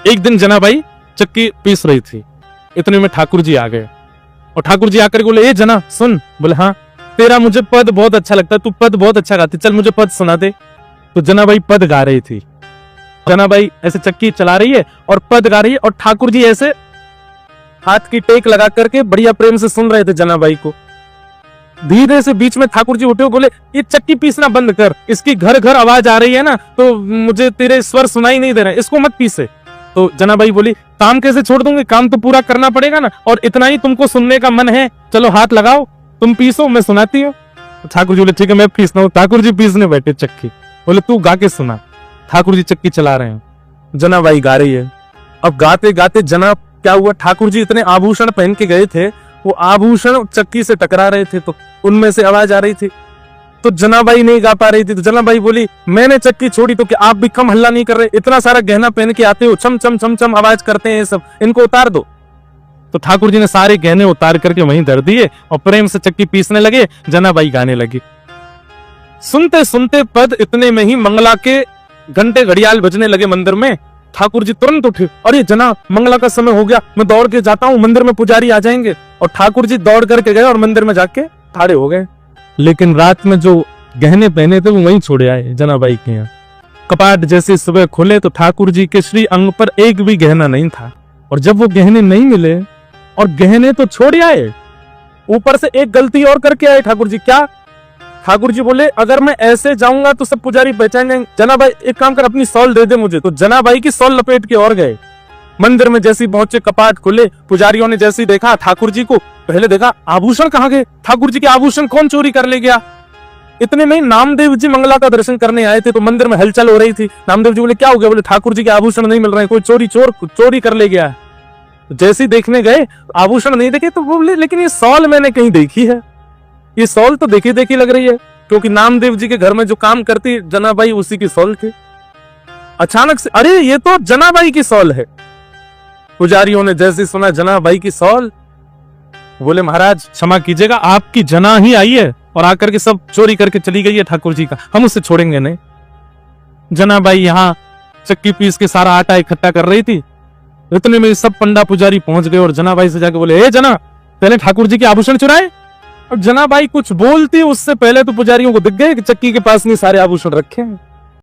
एक दिन जनाबाई चक्की पीस रही थी, इतने में ठाकुर जी आ गए और ठाकुर जी आकर बोले, ए जना सुन। बोले हाँ, तेरा मुझे पद बहुत अच्छा लगता है, तू पद बहुत अच्छा गाती, चल मुझे पद सुना दे। तो जनाबाई पद गा रही थी, जनाबाई ऐसे चक्की चला रही है और पद गा रही है, और ठाकुर जी ऐसे हाथ की टेक लगा करके बढ़िया प्रेम से सुन रहे थे जनाबाई को। धीरे से बीच में ठाकुर जी उठे, बोले ये चक्की पीसना बंद कर, इसकी घर घर आवाज आ रही है ना, तो मुझे तेरे स्वर सुनाई नहीं दे रहे, इसको मत पीसे। तो जनाबाई बोली, काम कैसे छोड़ दूंगी, काम तो पूरा करना पड़ेगा ना, और इतना ही तुमको सुनने का मन है, चलो हाथ लगाओ, तुम पीसो, मैं सुनाती हूँ। तो ठाकुर जी बोले ठीक है मैं पीसना हूँ। ठाकुर जी पीसने बैठे चक्की, बोले तू गा के सुना। ठाकुर जी चक्की चला रहे हैं, जनाबाई गा रही है। अब गाते गाते जना क्या हुआ, ठाकुर जी इतने आभूषण पहन के गए थे, वो आभूषण चक्की से टकरा रहे थे, तो उनमें से आवाज आ रही थी, तो जनाबाई नहीं गा पा रही थी। तो जनाबाई बोली, मैंने चक्की छोड़ी तो क्या आप भी कम हल्ला नहीं कर रहे, इतना सारा गहना पहन के आते हो, चम चम चम चम आवाज करते हैं सब, इनको उतार दो। तो ठाकुर जी ने सारे गहने उतार करके वहीं धर दिए और प्रेम से चक्की पीसने लगे, जनाबाई गाने लगी। सुनते सुनते पद इतने में ही मंगला के घंटे घड़ियाल बजने लगे मंदिर में। ठाकुर जी तुरंत उठे, अरे जना मंगला का समय हो गया, मैं दौड़ के जाता हूँ, मंदिर में पुजारी आ जाएंगे। और ठाकुर जी दौड़ करके गए और मंदिर में जाके खड़े हो गए। लेकिन रात में जो गहने पहने थे वो वहीं छोड़े आए जनाबाई के यहाँ। कपाट जैसे सुबह खुले तो ठाकुर जी के श्री अंग पर एक भी गहना नहीं था, और जब वो गहने नहीं मिले और गहने तो छोड़ आए, ऊपर से एक गलती और करके आए ठाकुर जी। क्या? ठाकुर जी बोले, अगर मैं ऐसे जाऊंगा तो सब पुजारी पहचान जाएंगे, जनाबाई एक काम कर अपनी सॉल दे दे मुझे। तो जनाबाई की सॉल लपेट के और गए। मंदिर में जैसे पहुंचे, कपाट खुले, पुजारियों ने जैसे देखा ठाकुर जी को, पहले देखा आभूषण कहाँ गए, ठाकुर जी के आभूषण कौन चोरी कर ले गया। इतने में नामदेव जी मंगला का दर्शन करने आए थे, तो मंदिर में हलचल हो रही थी। नामदेव जी बोले क्या हो गया, बोले ठाकुर जी के आभूषण नहीं मिल रहे, कोई चोरी कर ले गया। जैसे देखने गए आभूषण नहीं देखे, तो बोले लेकिन ये सॉल मैंने कहीं देखी है, ये सॉल तो देखी देखी लग रही है, क्योंकि नामदेव जी के घर में जो काम करती जनाबाई उसी की सॉल थी। अचानक से अरे ये तो जनाबाई की सॉल है। पुजारियों ने जैसे सुना जनाबाई की सॉल, बोले महाराज क्षमा कीजिएगा, आपकी जना ही आई है और आकर के सब चोरी करके चली गई है ठाकुर जी का, हम उसे छोड़ेंगे नहीं। जनाबाई यहाँ चक्की पीस के सारा आटा इकट्ठा कर रही थी, इतने में सब पंडा पुजारी पहुंच गए और जनाबाई से जाके बोले, हे जना पहले ठाकुर जी के आभूषण चुराए। और जनाबाई कुछ बोलती उससे पहले तो पुजारियों को दिख गए कि चक्की के पास नहीं सारे आभूषण रखे हैं।